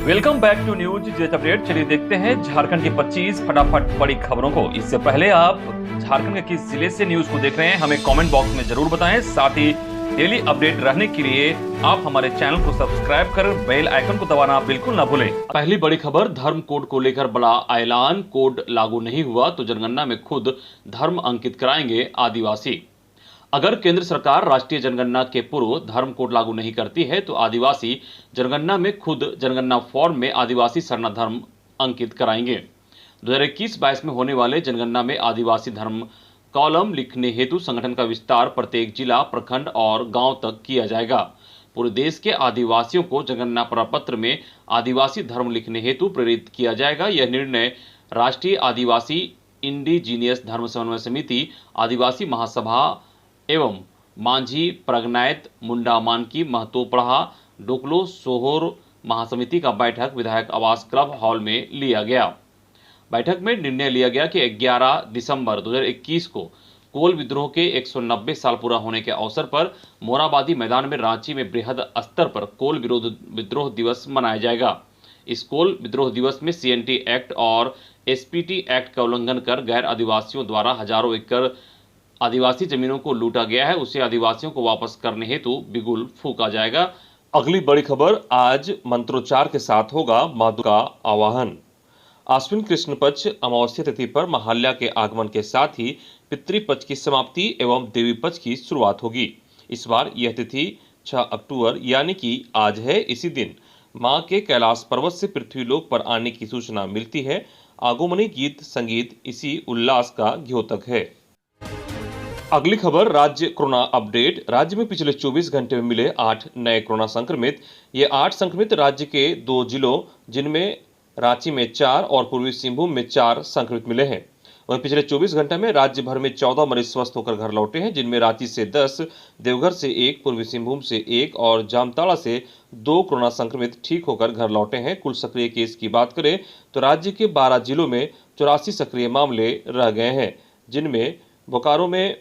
Welcome back to news jet update. चलिए देखते हैं झारखंड की 25 फटाफट बड़ी खबरों को। इससे पहले आप झारखंड के किस जिले से न्यूज को देख रहे हैं हमें कमेंट बॉक्स में जरूर बताएं। साथ ही डेली अपडेट रहने के लिए आप हमारे चैनल को सब्सक्राइब कर बेल आइकन को दबाना बिल्कुल ना भूलें। पहली बड़ी खबर, धर्म कोड को लेकर बड़ा ऐलान। कोड लागू नहीं हुआ तो जनगणना में खुद धर्म अंकित कराएंगे आदिवासी। अगर केंद्र सरकार राष्ट्रीय जनगणना के पूर्व धर्म कोड लागू नहीं करती है तो आदिवासी जनगणना में खुद जनगणना फॉर्म में आदिवासी सरना धर्म अंकित कराएंगे। 2021-22 में होने वाले जनगणना में आदिवासी धर्म कॉलम लिखने हेतु संगठन का विस्तार प्रत्येक जिला, प्रखंड और गांव तक किया जाएगा। पूरे देश के आदिवासियों को जनगणना प्रपत्र में आदिवासी धर्म लिखने हेतु प्रेरित किया जाएगा। यह निर्णय राष्ट्रीय आदिवासी इंडिजीनियस धर्म समन्वय समिति, आदिवासी महासभा एवं मांझी प्रगनायत मुंडा मानकी महतोपढ़ा डोकलो सोहोर महासमिति का बैठक विधायक आवास क्लब हॉल में लिया गया। बैठक में निर्णय लिया गया कि 11 दिसंबर 2021 को कोल विद्रोह के 190 साल पूरा होने के अवसर पर मोराबादी मैदान में रांची में बृहद स्तर पर कोल विद्रोह दिवस मनाया जाएगा। इस कोल विद्रोह दिवस में CNT एक्ट और SPT एक्ट का उल्लंघन कर गैर आदिवासियों द्वारा हजारों एकड़ आदिवासी जमीनों को लूटा गया है, उसे आदिवासियों को वापस करने हेतु बिगुल फूंका जाएगा। अगली बड़ी खबर, आज मंत्रोच्चार के साथ होगा मां का आवाहन। आश्विन कृष्ण पक्ष अमावस्या तिथि पर महाल्या के आगमन के साथ ही पितृपक्ष की समाप्ति एवं देवी पक्ष की शुरुआत होगी। इस बार यह तिथि 6 अक्टूबर यानी कि आज है। इसी दिन मां के कैलाश पर्वत से पृथ्वीलोक पर आने की सूचना मिलती है। आगमनी गीत संगीत इसी उल्लास का द्योतक है। अगली खबर, राज्य कोरोना अपडेट। राज्य में पिछले 24 घंटे में मिले 8 नए कोरोना संक्रमित। ये 8 संक्रमित राज्य के 2 जिलों जिनमें रांची में 4 और पूर्वी सिंहभूम में 4 संक्रमित मिले हैं। वहीं पिछले 24 घंटे में राज्य भर में 14 मरीज स्वस्थ होकर घर लौटे हैं, जिनमें रांची से 10, देवघर से 1, पूर्वी सिंहभूम से 1 और जामताड़ा से 2 कोरोना संक्रमित ठीक होकर घर लौटे हैं। कुल सक्रिय केस की बात करें तो राज्य के 12 जिलों में 84 सक्रिय मामले रह गए हैं, जिनमें बोकारो में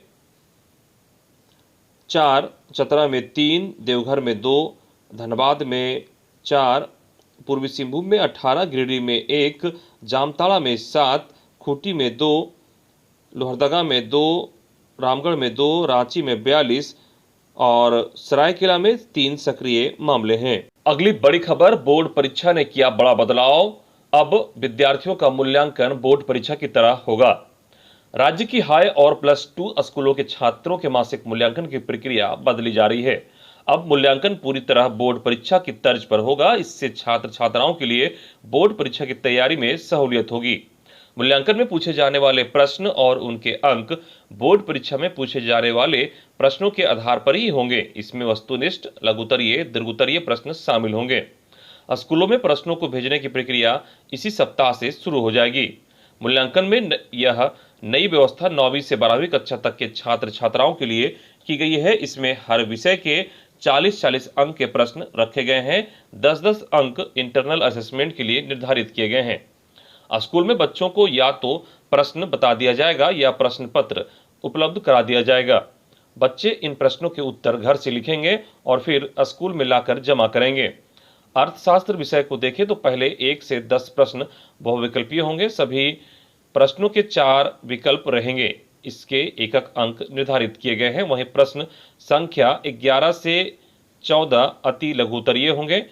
4, चतरा में 3, देवघर में 2, धनबाद में 4, पूर्वी सिंहभूम में 18, गिरिडीह में 1, जामताड़ा में 7, खूंटी में 2, लोहरदगा में 2, रामगढ़ में 2, रांची में 42 और सरायकेला में 3 सक्रिय मामले हैं। अगली बड़ी खबर, बोर्ड परीक्षा ने किया बड़ा बदलाव। अब विद्यार्थियों का मूल्यांकन बोर्ड परीक्षा की तरह होगा। राज्य की हाई और +2 स्कूलों के छात्रों के मासिक मूल्यांकन की प्रक्रिया बदली जा रही है। अब मूल्यांकन पूरी तरह बोर्ड परीक्षा की तर्ज पर होगा। इससे छात्र छात्राओं के लिए बोर्ड परीक्षा की तैयारी में सहूलियत होगी। मूल्यांकन में पूछे जाने वाले प्रश्न और उनके अंक बोर्ड परीक्षा में पूछे जाने वाले प्रश्नों के आधार पर ही होंगे। इसमें वस्तुनिष्ठ, लघुत्तरीय, दीर्घोत्तरीय प्रश्न शामिल होंगे। स्कूलों में प्रश्नों को भेजने की प्रक्रिया इसी सप्ताह से शुरू हो जाएगी। मूल्यांकन में यह नई व्यवस्था 9वीं से 12वीं कक्षा तक के छात्र छात्राओं के लिए की गई है। इसमें हर विषय के 40-40 अंक के प्रश्न रखे गए हैं। 10-10 अंक इंटरनल असेसमेंट के लिए निर्धारित किए गए हैं। स्कूल में बच्चों को या तो प्रश्न बता दिया जाएगा या प्रश्न पत्र उपलब्ध करा दिया जाएगा। बच्चे इन प्रश्नों के उत्तर घर से लिखेंगे और फिर स्कूल में लाकर जमा करेंगे। अर्थशास्त्र विषय को देखें तो पहले 1 से 10 प्रश्न बहुविकल्पीय होंगे। सभी प्रश्नों के 4 विकल्प रहेंगे। इसके एकक अंक निर्धारित किए गए हैं। वहीं प्रश्न संख्या 11 से 14 अति लघुत्तरीय होंगे।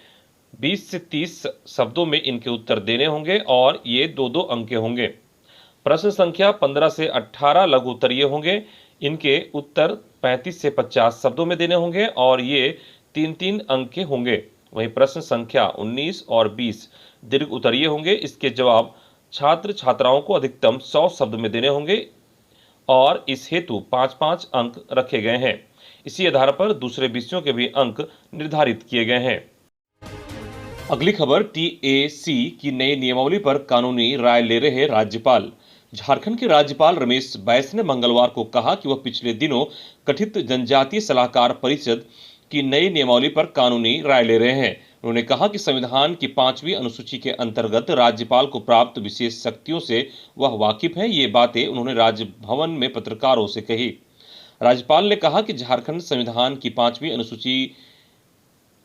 20 से 30 शब्दों में इनके उत्तर देने होंगे और ये 2-2 अंक के होंगे। प्रश्न संख्या 15 से 18 लघुत्तरीय होंगे। इनके उत्तर 35 से 50 शब्दों में देने होंगे और ये 3-3 अंक के होंगे। वहीं प्रश्न संख्या 19 और 20 दीर्घ उत्तरीय होंगे। इसके जवाब छात्र छात्राओं को अधिकतम 100 शब्द में देने होंगे और इस हेतु 5-5 अंक रखे गए हैं। इसी आधार पर दूसरे विषयों के भी अंक निर्धारित किए गए हैं। अगली खबर, TAC की नई नियमावली पर कानूनी राय ले रहे राज्यपाल। झारखंड के राज्यपाल रमेश बैस ने मंगलवार को कहा कि वह पिछले दिनों गठित जनजातीय सलाहकार परिषद की नई नियमावली पर कानूनी राय ले रहे हैं। उन्होंने कहा कि संविधान की 5वीं अनुसूची के अंतर्गत राज्यपाल को प्राप्त विशेष शक्तियों से वह वाकिफ है। ये बातें उन्होंने राजभवन में पत्रकारों से कही। राज्यपाल ने कहा कि झारखंड संविधान की 5वीं अनुसूची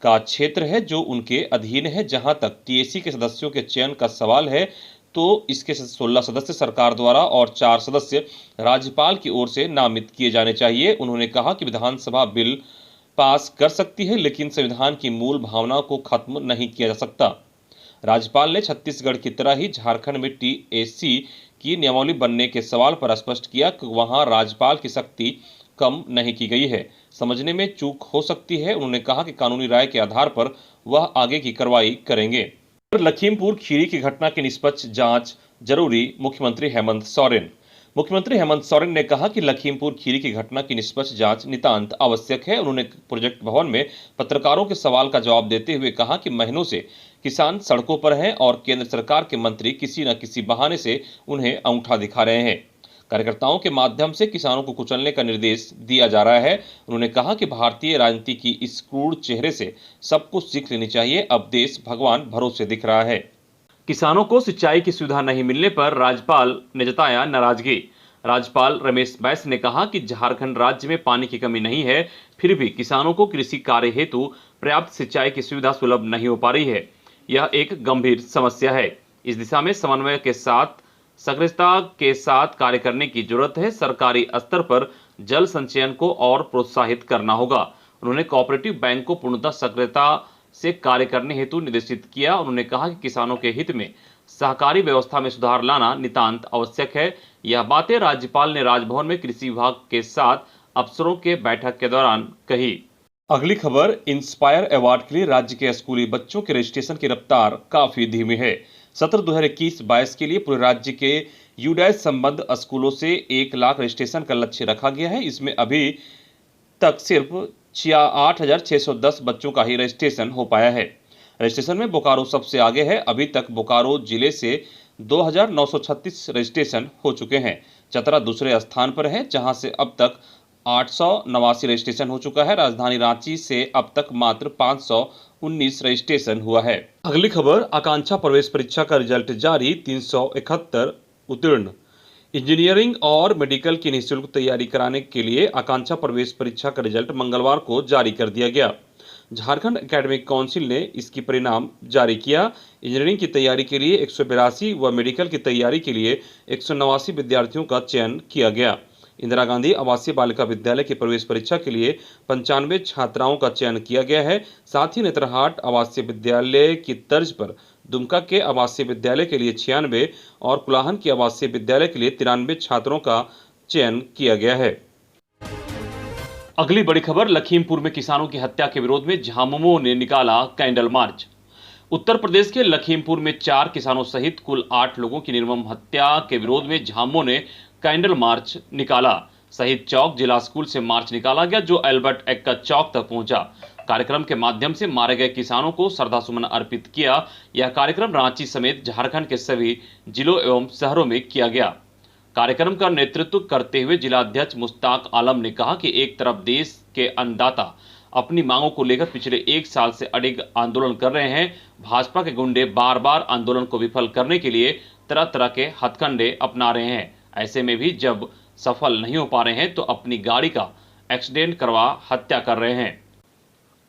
का क्षेत्र है जो उनके अधीन है। जहां तक टीएसी के सदस्यों के चयन का सवाल है तो इसके 16 सदस्य सरकार द्वारा और 4 सदस्य राज्यपाल की ओर से नामित किए जाने चाहिए। उन्होंने कहा कि विधानसभा बिल पास कर सकती है लेकिन संविधान की मूल भावना को खत्म नहीं किया जा सकता। राज्यपाल ने छत्तीसगढ़ की तरह ही झारखंड में टीएसी की नियमावली बनने के सवाल पर स्पष्ट किया कि वहां राज्यपाल की शक्ति कम नहीं की गई है, समझने में चूक हो सकती है। उन्होंने कहा कि कानूनी राय के आधार पर वह आगे की कार्रवाई करेंगे। लखीमपुर खीरी की घटना की निष्पक्ष जांच जरूरी, मुख्यमंत्री हेमंत सोरेन। मुख्यमंत्री हेमंत सोरेन ने कहा कि लखीमपुर खीरी की घटना की निष्पक्ष जांच नितांत आवश्यक है। उन्होंने प्रोजेक्ट भवन में पत्रकारों के सवाल का जवाब देते हुए कहा कि महीनों से किसान सड़कों पर हैं और केंद्र सरकार के मंत्री किसी न किसी बहाने से उन्हें अंगूठा दिखा रहे हैं। कार्यकर्ताओं के माध्यम से किसानों को कुचलने का निर्देश दिया जा रहा है। उन्होंने कहा कि भारतीय राजनीति की इस क्रूर चेहरे से सबको सीख लेनी चाहिए। अब देश भगवान भरोसे दिख रहा है। किसानों को सिंचाई की सुविधा नहीं मिलने पर राज्यपाल ने जताया नाराजगी। राज्यपाल रमेश बैस ने कहा कि झारखंड राज्य में पानी की कमी नहीं है, फिर भी किसानों को कृषि कार्य हेतु पर्याप्त सिंचाई की सुविधा सुलभ नहीं हो पा रही है। यह एक गंभीर समस्या है। इस दिशा में समन्वय के साथ सक्रियता के साथ कार्य करने की जरूरत है। सरकारी स्तर पर जल संचयन को और प्रोत्साहित करना होगा। उन्होंने कोऑपरेटिव बैंक को पूर्णतः सक्रियता से कार्य करने हेतु निर्देशित किया। उन्होंने कहा कि किसानों के हित में सहकारी व्यवस्था में सुधार लाना नितांत आवश्यक है। यह बातें राज्यपाल ने राजभवन में कृषि विभाग के साथ अफसरों के बैठक के दौरान कही। अगली खबर, इंस्पायर अवार्ड के लिए राज्य के स्कूली बच्चों के रजिस्ट्रेशन की रफ्तार काफी धीमी है। सत्र 2021-22 के लिए पूरे राज्य के यूडैश संबद्ध स्कूलों से 1 लाख रजिस्ट्रेशन का लक्ष्य रखा गया है। इसमें अभी तक सिर्फ 8,610 बच्चों का ही रजिस्ट्रेशन हो पाया है। रजिस्ट्रेशन में बोकारो सबसे आगे है। अभी तक बोकारो जिले से 2,936 रजिस्ट्रेशन हो चुके हैं। चतरा दूसरे स्थान पर है जहां से अब तक 889 रजिस्ट्रेशन हो चुका है। राजधानी रांची से अब तक मात्र 519 रजिस्ट्रेशन हुआ है। अगली खबर, आकांक्षा प्रवेश परीक्षा का रिजल्ट जारी, 371 उत्तीर्ण। इंजीनियरिंग और मेडिकल की निःशुल्क तैयारी कराने के लिए आकांक्षा प्रवेश परीक्षा का रिजल्ट मंगलवार को जारी कर दिया गया। झारखंड एकेडमिक काउंसिल ने इसकी परिणाम जारी किया। इंजीनियरिंग की तैयारी के लिए 182 व मेडिकल की तैयारी के लिए 189 विद्यार्थियों का चयन किया गया। इंदिरा गांधी आवासीय बालिका विद्यालय की प्रवेश परीक्षा के लिए 95 छात्राओं का चयन किया गया है। साथ ही नेतरहाट आवासीय विद्यालय की तर्ज पर दुमका के आवासीय विद्यालय के लिए 96 और कुलाहन के आवासीय विद्यालय के लिए 93 छात्रों का चयन किया गया है। अगली बड़ी खबर, लखीमपुर में किसानों की हत्या के विरोध में झामुमो ने निकाला कैंडल मार्च। उत्तर प्रदेश के लखीमपुर में 4 किसानों सहित कुल 8 लोगों की निर्मम हत्या के विरोध में झामुमो ने कैंडल मार्च निकाला। शहीद चौक जिला स्कूल से मार्च निकाला गया जो एल्बर्ट एक्का चौक तक पहुंचा। कार्यक्रम के माध्यम से मारे गए किसानों को श्रद्धासुमन अर्पित किया। यह कार्यक्रम रांची समेत झारखंड के सभी जिलों एवं शहरों में किया गया। कार्यक्रम का नेतृत्व करते हुए जिलाध्यक्ष मुश्ताक आलम ने कहा कि एक तरफ देश के अन्नदाता अपनी मांगों को लेकर पिछले 1 साल से अडिग आंदोलन कर रहे हैं। भाजपा के गुंडे बार बार आंदोलन को विफल करने के लिए तरह तरह के हथकंडे अपना रहे हैं। ऐसे में भी जब सफल नहीं हो पा रहे हैं तो अपनी गाड़ी का एक्सीडेंट करवा हत्या कर रहे हैं।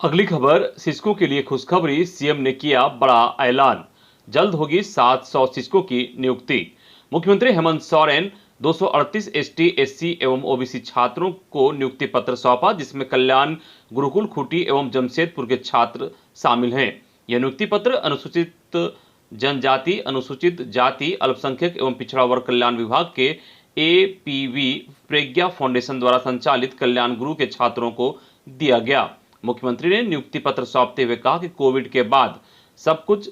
अगली खबर, शिक्षकों के लिए खुशखबरी, सीएम ने किया बड़ा ऐलान, जल्द होगी 700 शिक्षकों की नियुक्ति। मुख्यमंत्री हेमंत सोरेन 238 एसटी, एससी एवं ओबीसी छात्रों को नियुक्ति पत्र सौंपा, जिसमें कल्याण, गुरुकुल, खूंटी एवं जमशेदपुर के छात्र शामिल हैं। यह नियुक्ति पत्र अनुसूचित जनजाति, अनुसूचित जाति, अल्पसंख्यक एवं पिछड़ा वर्ग कल्याण विभाग के एपीवी प्रज्ञा फाउंडेशन द्वारा संचालित कल्याण गुरु के छात्रों को दिया गया। मुख्यमंत्री ने नियुक्ति पत्र सौंपते हुए कहा कि कोविड के बाद सब कुछ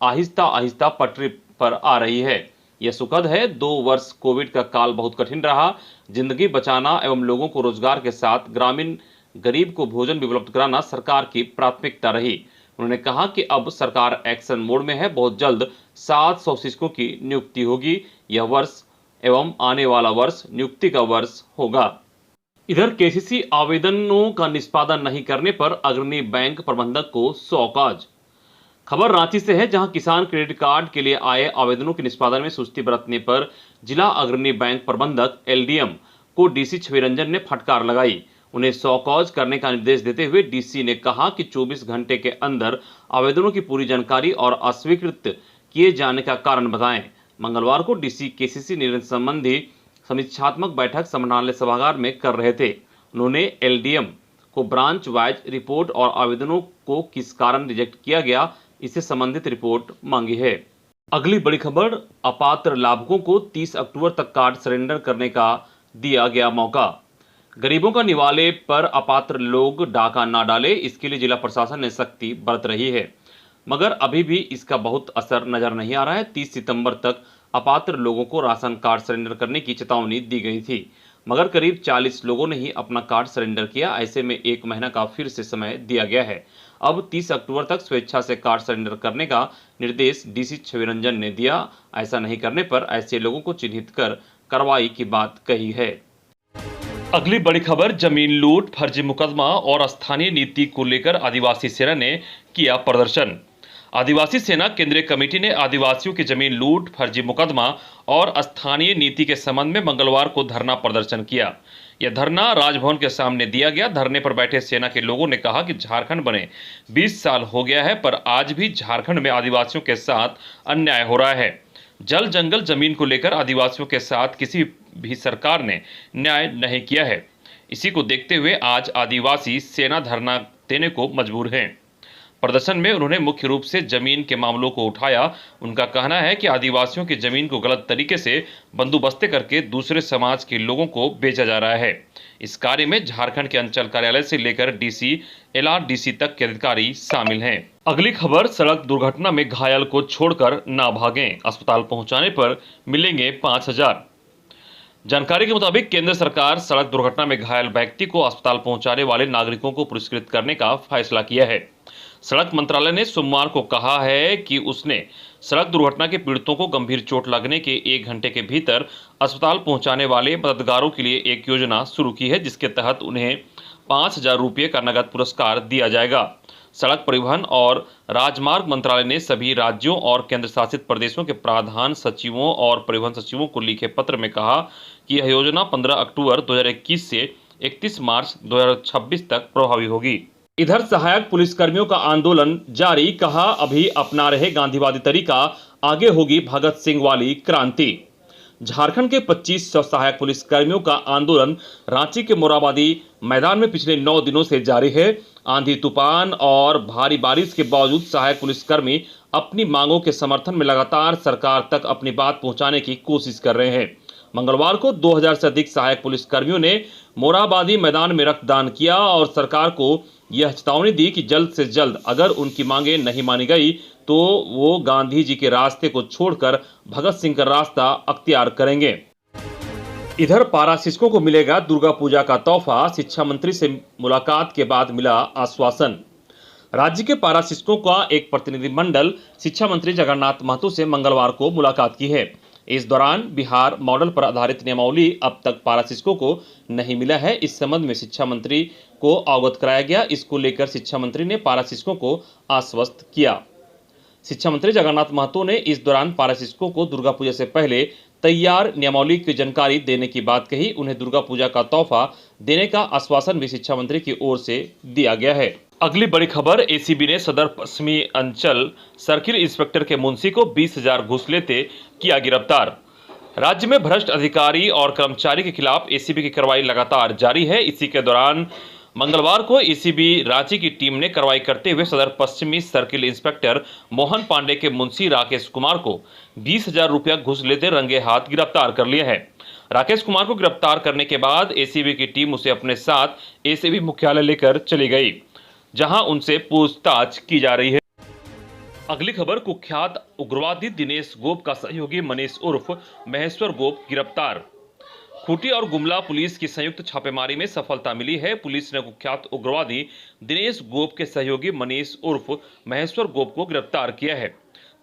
आहिस्ता आहिस्ता पटरी पर आ रही है। यह सुखद है। 2 वर्ष कोविड का काल बहुत कठिन रहा। जिंदगी बचाना एवं लोगों को रोजगार के साथ ग्रामीण गरीब को भोजन भी उपलब्ध कराना सरकार की प्राथमिकता रही। उन्होंने कहा कि अब सरकार एक्शन मोड में है। बहुत जल्द 700 शिक्षकों की नियुक्ति होगी। यह वर्ष एवं आने वाला वर्ष नियुक्ति का वर्ष होगा। इधर केसीसी आवेदनों का निष्पादन नहीं करने पर अग्रणी बैंक प्रबंधक को सौकाज। खबर रांची से है, जहां किसान क्रेडिट कार्ड के लिए आए आवेदनों के निष्पादन में सुस्ती बरतने पर जिला अग्रणी बैंक प्रबंधक एलडीएम को डीसी छवि रंजन ने फटकार लगाई। उन्हें सौकौज करने का निर्देश देते हुए डीसी ने कहा कि 24 घंटे के अंदर आवेदनों की पूरी जानकारी और अस्वीकृत किए जाने का कारण बताएं। मंगलवार को डीसी केसीसी निर्णय संबंधी समीक्षात्मक बैठक समाहरणालय सभागार में कर रहे थे। उन्होंने एलडीएम को ब्रांच वाइज रिपोर्ट और आवेदनों को किस कारण रिजेक्ट किया गया, इससे संबंधित रिपोर्ट मांगी है। अगली बड़ी खबर, अपात्र लाभुकों को 30 अक्टूबर तक कार्ड सरेंडर करने का दिया गया मौका। गरीबों का निवाले पर अपात्र लोग डाका ना डाले, इसके लिए जिला प्रशासन ने सख्ती बरत रही है, मगर अभी भी इसका बहुत असर नजर नहीं आ रहा है। 30 सितंबर तक अपात्र लोगों को राशन कार्ड सरेंडर करने की चेतावनी दी गई थी, मगर करीब 40 लोगों ने ही अपना कार्ड सरेंडर किया। ऐसे में 1 महीना का फिर से समय दिया गया है। अब 30 अक्टूबर तक स्वेच्छा से कार्ड सरेंडर करने का निर्देश डीसी छवि रंजन ने दिया। ऐसा नहीं करने पर ऐसे लोगों को चिन्हित कर कार्रवाई की बात कही है। अगली बड़ी खबर, जमीन लूट, फर्जी मुकदमा और स्थानीय नीति को लेकर आदिवासी सेना ने किया प्रदर्शन। आदिवासी सेना केंद्रीय कमेटी ने आदिवासियों की जमीन लूट, फर्जी मुकदमा और स्थानीय नीति के संबंध में मंगलवार को धरना प्रदर्शन किया। यह धरना राजभवन के सामने दिया गया। धरने पर बैठे सेना के लोगों ने कहा कि झारखंड बने 20 साल हो गया है, पर आज भी झारखंड में आदिवासियों के साथ अन्याय हो रहा है। जल जंगल जमीन को लेकर आदिवासियों के साथ किसी भी सरकार ने न्याय नहीं किया है। इसी को देखते हुए आज आदिवासी सेना धरना देने को मजबूर हैं। प्रदर्शन में उन्होंने मुख्य रूप से जमीन के मामलों को उठाया। उनका कहना है कि आदिवासियों की जमीन को गलत तरीके से बंदोबस्तें करके दूसरे समाज के लोगों को बेचा जा रहा है। इस कार्य में झारखंड के अंचल कार्यालय से लेकर डीसी, एलआरडीसी तक के अधिकारी शामिल हैं। अगली खबर, सड़क दुर्घटना में घायल को छोड़कर ना भागें, अस्पताल पहुंचाने पर मिलेंगे 5000। जानकारी के मुताबिक केंद्र सरकार सड़क दुर्घटना में घायल व्यक्ति को अस्पताल पहुंचाने वाले नागरिकों को पुरस्कृत करने का फैसला किया है। सड़क मंत्रालय ने सोमवार को कहा है कि उसने सड़क दुर्घटना के पीड़ितों को गंभीर चोट लगने के 1 घंटे के भीतर अस्पताल पहुंचाने वाले मददगारों के लिए एक योजना शुरू की है, जिसके तहत उन्हें 5000 रुपये का नगद पुरस्कार दिया जाएगा। सड़क परिवहन और राजमार्ग मंत्रालय ने सभी राज्यों और केंद्र शासित प्रदेशों के प्रधान सचिवों और परिवहन सचिवों को लिखे पत्र में कहा कि यह योजना 15 अक्टूबर 2021 से 31 मार्च 2026 तक प्रभावी होगी। इधर सहायक पुलिसकर्मियों का आंदोलन जारी, कहा अभी अपना रहे गांधीवादी तरीका, आगे होगी भगत सिंह वाली क्रांति। झारखंड के 2500 सहायक पुलिसकर्मियों का आंदोलन रांची के मोरहाबादी मैदान में पिछले 9 दिनों से जारी है। आंधी तूफान और भारी बारिश के बावजूद सहायक पुलिसकर्मी अपनी मांगों के समर्थन में लगातार सरकार तक अपनी बात पहुंचाने की कोशिश कर रहे हैं। मंगलवार को 2000 से अधिक सहायक पुलिसकर्मियों ने मोरहाबादी मैदान में रक्तदान किया और सरकार को यह चेतावनी दी कि जल्द से जल्द अगर उनकी मांगें नहीं मानी गई तो वो गांधी जी के रास्ते को छोड़कर भगत सिंह का रास्ता अख्तियार करेंगे। इधर पारा शिक्षकों को मिलेगा दुर्गा पूजा का तोहफा, शिक्षा मंत्री से मुलाकात के बाद मिला आश्वासन। राज्य के पारा शिक्षकों का एक प्रतिनिधिमंडल शिक्षा मंत्री जगन्नाथ महतो से मंगलवार को मुलाकात की है। इस दौरान बिहार मॉडल पर आधारित नियमावली अब तक पारा शिक्षकों को नहीं मिला है। इस संबंध में शिक्षा मंत्री को अवगत कराया गया। इसको लेकर शिक्षा मंत्री ने पारा शिक्षकों को आश्वस्त किया। शिक्षा मंत्री जगन्नाथ महतो ने इस दौरान पारा शिक्षकों को दुर्गा पूजा से पहले तैयार नियमावली की जानकारी देने की बात कही। उन्हें दुर्गा पूजा का तोहफा देने का आश्वासन भी शिक्षा मंत्री की ओर से दिया गया है। अगली बड़ी खबर, एसीबी ने सदर पश्चिमी अंचल सर्किल इंस्पेक्टर के मुंशी को 20,000 घूस लेते किया गिरफ्तार। राज्य में भ्रष्ट अधिकारी और कर्मचारी के खिलाफ एसीबी की कार्रवाई लगातार जारी है। इसी के दौरान मंगलवार को एसीबी रांची की टीम ने कार्रवाई करते हुए सदर पश्चिमी सर्किल इंस्पेक्टर मोहन पांडे के मुंशी राकेश कुमार को 20,000 रुपया घूस लेते रंगे हाथ गिरफ्तार कर लिया है। राकेश कुमार को गिरफ्तार करने के बाद एसीबी की टीम उसे अपने साथ एसीबी मुख्यालय लेकर चली गई, जहां उनसे पूछताछ की जा रही है। अगली खबर, कुख्यात उग्रवादी दिनेश गोप का सहयोगी मनीष उर्फ महेश्वर गोप गिरफ्तार। खूंटी और गुमला पुलिस की संयुक्त छापेमारी में सफलता मिली है। पुलिस ने कुख्यात उग्रवादी दिनेश गोप के सहयोगी मनीष उर्फ महेश्वर गोप को गिरफ्तार किया है।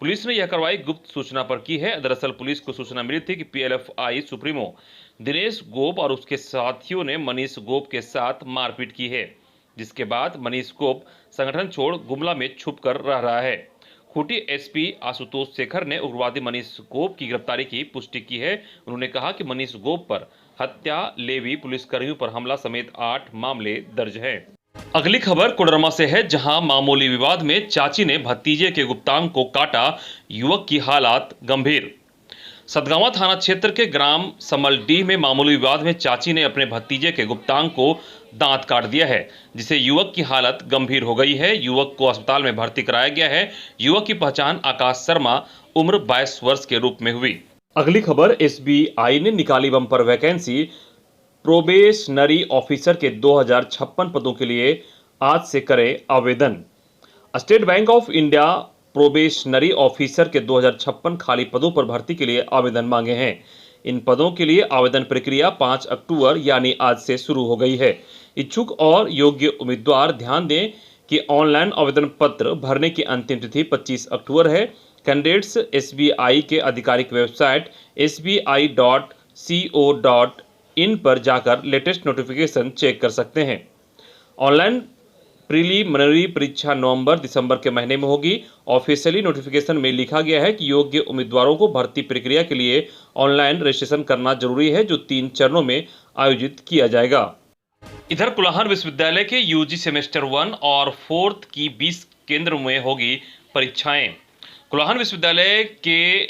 पुलिस ने यह कार्रवाई गुप्त सूचना पर की है। दरअसल पुलिस को सूचना मिली थी कि पीएलएफआई सुप्रीमो दिनेश गोप और उसके साथियों ने मनीष गोप के साथ मारपीट की है, जिसके बाद मनीष गोप संगठन छोड़ गुमला में छुप कर रह रहा है। खूंटी एसपी आशुतोष शेखर ने उग्रवादी मनीष गोप की गिरफ्तारी की पुष्टि की है। उन्होंने कहा कि मनीष गोप पर हत्या, लेवी, पुलिसकर्मियों पर हमला समेत 8 मामले दर्ज हैं। अगली खबर कोडरमा से है, जहां मामूली विवाद में चाची ने भतीजे के गुप्तांग को काटा, युवक की हालत गंभीर। सतगावा थाना क्षेत्र के ग्राम समलडीह में मामूली विवाद में चाची ने अपने भतीजे के गुप्तांग को दांत काट दिया है, जिससे युवक की हालत गंभीर हो गई है। युवक को अस्पताल में भर्ती कराया गया है। युवक की पहचान आकाश शर्मा उम्र 22 वर्ष के रूप में हुई। अगली खबर, एसबीआई ने निकाली बम्पर वैकेंसी, प्रोबेशनरी ऑफिसर के 2056 पदों के लिए आज से करें आवेदन। State bank of India probationary officer के 2056 खाली पदों पर भर्ती के लिए आवेदन मांगे हैं। इन पदों के लिए आवेदन प्रक्रिया 5 अक्टूबर यानी आज से शुरू हो गई है। इच्छुक और योग्य उम्मीदवार ध्यान दें कि ऑनलाइन आवेदन पत्र भरने की अंतिम तिथि 25 अक्टूबर है। कैंडिडेट्स एसबीआई के आधिकारिक वेबसाइट sbi.co.in पर जाकर लेटेस्ट नोटिफिकेशन चेक कर सकते हैं। ऑनलाइन प्रीलिमिनरी परीक्षा नवंबर-दिसंबर के महीने में होगी। ऑफिशियली नोटिफिकेशन में लिखा गया है कि योग्य उम्मीदवारों को भर्ती प्रक्रिया के लिए ऑनलाइन रजिस्ट्रेशन करना जरूरी है, जो 3 चरणों में आयोजित किया जाएगा। इधर कुलाहन विश्वविद्यालय के यूजी सेमेस्टर 1 और 4th की 20 केंद्र में होगी परीक्षाएं। कुलाहन विश्वविद्यालय के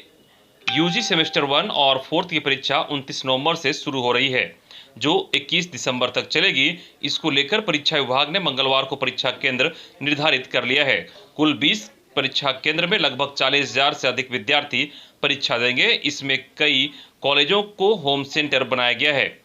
यूजी सेमेस्टर 1 और 4th की परीक्षा 29 नवंबर से शुरू हो रही है, जो 21 दिसंबर तक चलेगी। इसको लेकर परीक्षा विभाग ने मंगलवार को परीक्षा केंद्र निर्धारित कर लिया है। कुल 20 परीक्षा केंद्र में लगभग 40,000 से अधिक विद्यार्थी परीक्षा देंगे। इसमें कई कॉलेजों को होम सेंटर बनाया गया है।